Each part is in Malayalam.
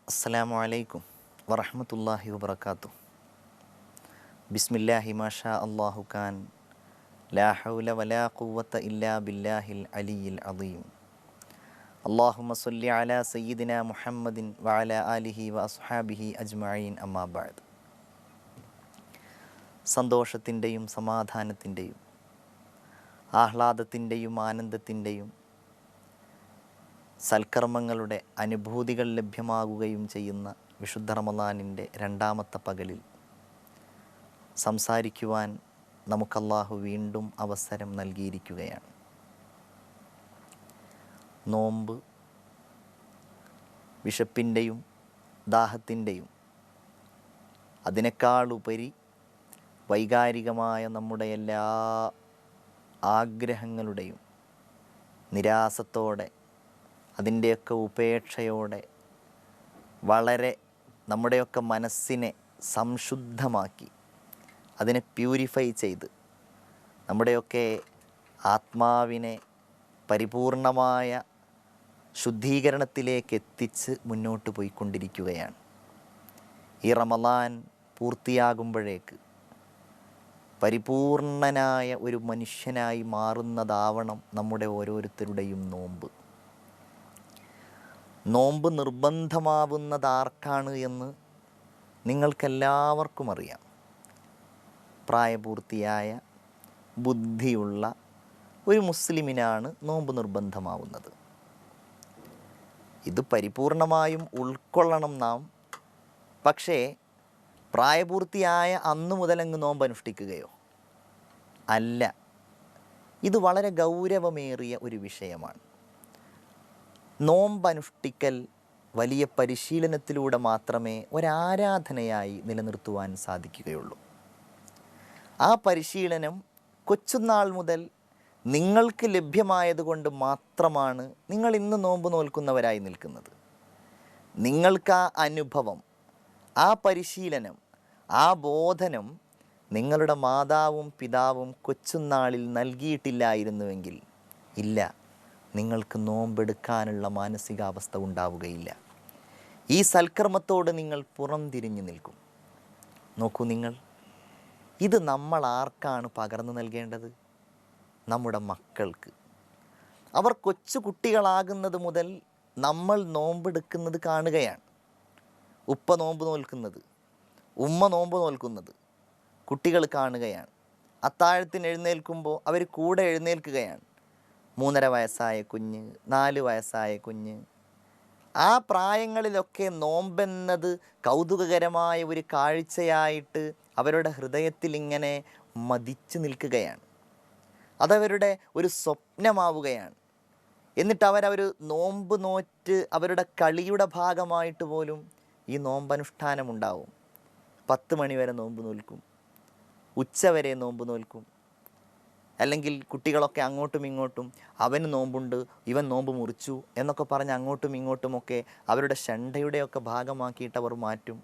അസ്സലാമു അലൈക്കും വറഹ്മത്തുള്ളാഹി വബറകാതുഹു. ബിസ്മില്ലാഹി മാഷാ അല്ലാഹു ഖാൻ ലാ ഹൗല വലാ ഖുവ്വത ഇല്ലാ ബില്ലാഹിൽ അലിയിൽ അദീം. അല്ലാഹുമ്മ സ്വല്ലി അലാ സയ്യിദിനാ മുഹമ്മദിൻ വഅലാ ആലിഹി വഅസ്ഹാബിഹി അജ്മഈൻ അമ്മാ ബഅദ്. സന്തോഷത്തിൻ്റെയും സമാധാനത്തിൻ്റെയും ആഹ്ലാദത്തിൻ്റെയും ആനന്ദത്തിൻ്റെയും സൽക്കർമ്മങ്ങളുടെ അനുഭൂതികൾ ലഭ്യമാകുകയും ചെയ്യുന്ന വിശുദ്ധ റമളാനിൻ്റെ രണ്ടാമത്തെ പകലിൽ സംസാരിക്കുവാൻ നമുക്കല്ലാഹു വീണ്ടും അവസരം നൽകിയിരിക്കുകയാണ്. നോമ്പ് വിശപ്പിൻ്റെയും ദാഹത്തിൻ്റെയും അതിനേക്കാളുപരി വൈകാരികമായ നമ്മുടെ എല്ലാ ആഗ്രഹങ്ങളുടെയും നിരാസത്തോടെ അതിൻ്റെയൊക്കെ ഉപേക്ഷയോടെ വളരെ നമ്മുടെയൊക്കെ മനസ്സിനെ സംശുദ്ധമാക്കി അതിനെ പ്യൂരിഫൈ ചെയ്ത് നമ്മുടെയൊക്കെ ആത്മാവിനെ പരിപൂർണമായ ശുദ്ധീകരണത്തിലേക്ക് എത്തിച്ച് മുന്നോട്ട് പോയിക്കൊണ്ടിരിക്കുകയാണ്. ഈ റമളാൻ പൂർത്തിയാകുമ്പോഴേക്ക് പരിപൂർണനായ ഒരു മനുഷ്യനായി മാറുന്നതാവണം നമ്മുടെ ഓരോരുത്തരുടെയും നോമ്പ്. നോമ്പ് നിർബന്ധമാവുന്നതാർക്കാണ് എന്ന് നിങ്ങൾക്കെല്ലാവർക്കും അറിയാം. പ്രായപൂർത്തിയായ ബുദ്ധിയുള്ള ഒരു മുസ്ലിമിനാണ് നോമ്പ് നിർബന്ധമാവുന്നത്. ഇത് പരിപൂർണമായും ഉൾക്കൊള്ളണം നാം. പക്ഷേ പ്രായപൂർത്തിയായ അന്നു മുതലങ്ങ് നോമ്പ് അനുഷ്ഠിക്കുകയോ അല്ല. ഇത് വളരെ ഗൗരവമേറിയ ഒരു വിഷയമാണ്. നോമ്പനുഷ്ഠിക്കൽ വലിയ പരിശീലനത്തിലൂടെ മാത്രമേ ഒരാരാധനയായി നിലനിർത്തുവാൻ സാധിക്കുകയുള്ളൂ. ആ പരിശീലനം കൊച്ചുനാൾ മുതൽ നിങ്ങൾക്ക് ലഭ്യമായതുകൊണ്ട് മാത്രമാണ് നിങ്ങൾ ഇന്ന് നോമ്പ് നോൽക്കുന്നവരായി നിൽക്കുന്നത്. നിങ്ങൾക്ക് ആ അനുഭവം, ആ പരിശീലനം, ആ ബോധനം നിങ്ങളുടെ മാതാവും പിതാവും കൊച്ചുനാളിൽ നൽകിയിട്ടില്ലായിരുന്നുവെങ്കിൽ ഇല്ല, നിങ്ങൾക്ക് നോമ്പെടുക്കാനുള്ള മാനസികാവസ്ഥ ഉണ്ടാവുകയില്ല. ഈ സൽക്കർമ്മത്തോട് നിങ്ങൾ പുറംതിരിഞ്ഞു നിൽക്കും. നോക്കൂ, നിങ്ങൾ ഇത് നമ്മൾ ആർക്കാണ് പകർന്നു നൽകേണ്ടത്? നമ്മുടെ മക്കൾക്ക്. അവർ കൊച്ചു കുട്ടികളാകുന്നത് മുതൽ നമ്മൾ നോമ്പെടുക്കുന്നത് കാണുകയാണ്. ഉപ്പ നോമ്പ് നോൽക്കുന്നത്, ഉമ്മ നോമ്പ് നോൽക്കുന്നത് കുട്ടികൾ കാണുകയാണ്. അത്താഴത്തിന് എഴുന്നേൽക്കുമ്പോൾ അവർ കൂടെ എഴുന്നേൽക്കുകയാണ്. 3.5 വയസ്സായ കുഞ്ഞ്, 4 വയസ്സായ കുഞ്ഞ്, ആ പ്രായങ്ങളിലൊക്കെ നോമ്പെന്നത് കൗതുകകരമായ ഒരു കാഴ്ചയായിട്ട് അവരുടെ ഹൃദയത്തിൽ ഇങ്ങനെ മതിച്ചു നിൽക്കുകയാണ്. അതവരുടെ ഒരു സ്വപ്നമാവുകയാണ്. എന്നിട്ട് അവരൊരു നോമ്പ് നോറ്റ് അവരുടെ കളിയുടെ ഭാഗമായിട്ട് പോലും ഈ നോമ്പനുഷ്ഠാനമുണ്ടാവും. 10 മണി വരെ നോമ്പ് നോൽക്കും, ഉച്ചവരെ നോമ്പ് നോൽക്കും. അല്ലെങ്കിൽ കുട്ടികളൊക്കെ അങ്ങോട്ടും ഇങ്ങോട്ടും അവന് നോമ്പുണ്ട്, ഇവൻ നോമ്പ് മുറിച്ചു എന്നൊക്കെ പറഞ്ഞ് അങ്ങോട്ടും ഇങ്ങോട്ടുമൊക്കെ അവരുടെ ഷണ്ടയുടെയൊക്കെ ഭാഗമാക്കിയിട്ട് അവർ മാറ്റും.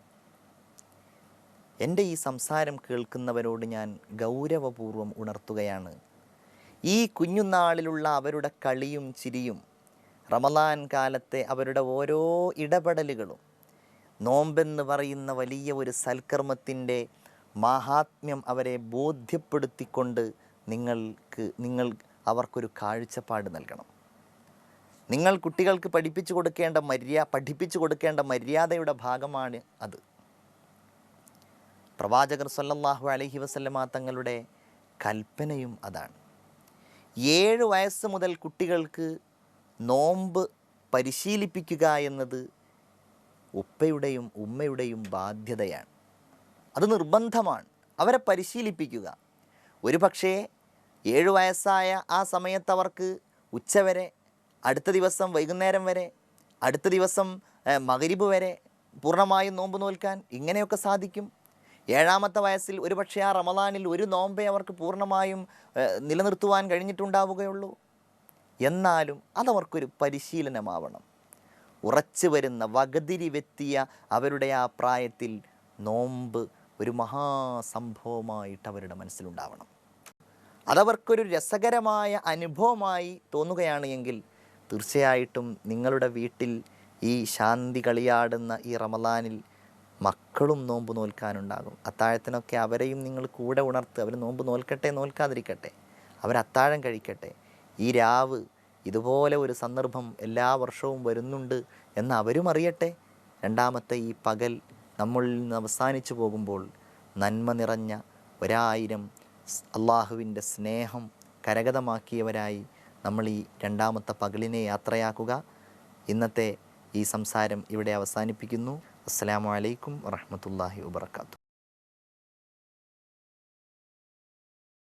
എൻ്റെ ഈ സംസാരം കേൾക്കുന്നവരോട് ഞാൻ ഗൗരവപൂർവ്വം ഉണർത്തുകയാണ്. ഈ കുഞ്ഞുനാളിലുള്ള അവരുടെ കളിയും ചിരിയും റമളാൻ കാലത്തെ അവരുടെ ഓരോ ഇടപെടലുകളും നോമ്പെന്ന് പറയുന്ന വലിയ ഒരു സൽക്കർമ്മത്തിൻ്റെ മാഹാത്മ്യം അവരെ ബോധ്യപ്പെടുത്തിക്കൊണ്ട് നിങ്ങൾ അവർക്കൊരു കാഴ്ചപ്പാട് നൽകണം. നിങ്ങൾ കുട്ടികൾക്ക് പഠിപ്പിച്ചു കൊടുക്കേണ്ട മര്യാദയുടെ ഭാഗമാണ് അത്. പ്രവാചകർ സല്ലല്ലാഹു അലൈഹി വസല്ലമ തങ്ങളുടെ കൽപ്പനയും അതാണ്. 7 വയസ്സ് മുതൽ കുട്ടികൾക്ക് നോമ്പ് പരിശീലിപ്പിക്കുക എന്നത് ഉപ്പയുടെയും ഉമ്മയുടെയും ബാധ്യതയാണ്. അത് നിർബന്ധമാണ്. അവരെ പരിശീലിപ്പിക്കുക. ഒരു പക്ഷേ 7 വയസ്സായ ആ സമയത്ത് അവർക്ക് ഉച്ചവരെ, അടുത്ത ദിവസം വൈകുന്നേരം വരെ, അടുത്ത ദിവസം മഗ്‌രിബ് വരെ പൂർണ്ണമായും നോമ്പ് നോൽക്കാൻ ഇങ്ങനെയൊക്കെ സാധിക്കും. 7-ാമത്തെ വയസ്സിൽ ഒരു പക്ഷേ ആ റമളാനിൽ ഒരു നോമ്പേ അവർക്ക് പൂർണ്ണമായും നിലനിർത്തുവാൻ കഴിഞ്ഞിട്ടുണ്ടാവുകയുള്ളൂ. എന്നാലും അതവർക്കൊരു പരിശീലനമാവണം. ഉറച്ചു വരുന്ന വകതിരിവെത്തിയ അവരുടെ ആ പ്രായത്തിൽ നോമ്പ് ഒരു മഹാസംഭവമായിട്ട് അവരുടെ മനസ്സിലുണ്ടാവണം. അതവർക്കൊരു രസകരമായ അനുഭവമായി തോന്നുകയാണ് എങ്കിൽ തീർച്ചയായിട്ടും നിങ്ങളുടെ വീട്ടിൽ ഈ ശാന്തി കളിയാടുന്ന ഈ റമദാനിൽ മക്കളും നോമ്പ് നോൽക്കാനുണ്ടാകും. അത്താഴത്തിനൊക്കെ അവരെയും നിങ്ങൾ കൂടെ ഉണർത്ത്. അവർ നോമ്പ് നോൽക്കട്ടെ നോൽക്കാതിരിക്കട്ടെ, അവർ അത്താഴം കഴിക്കട്ടെ. ഈ രാവ്, ഇതുപോലെ ഒരു സന്ദർഭം എല്ലാ വർഷവും വരുന്നുണ്ട് എന്ന് അവരും അറിയട്ടെ. രണ്ടാമത്തെ ഈ പകൽ നമ്മളിൽ നിന്ന് അവസാനിച്ചു പോകുമ്പോൾ നന്മ നിറഞ്ഞ 1000 അള്ളാഹുവിൻ്റെ സ്നേഹം കരഗതമാക്കിയവരായി നമ്മൾ ഈ രണ്ടാമത്തെ പകലിനെ യാത്രയാക്കുക. ഇന്നത്തെ ഈ സംസാരം ഇവിടെ അവസാനിപ്പിക്കുന്നു. അസ്സലാമു അലൈക്കും വറഹ്മത്തുള്ളാഹി വബറകാതുഹു.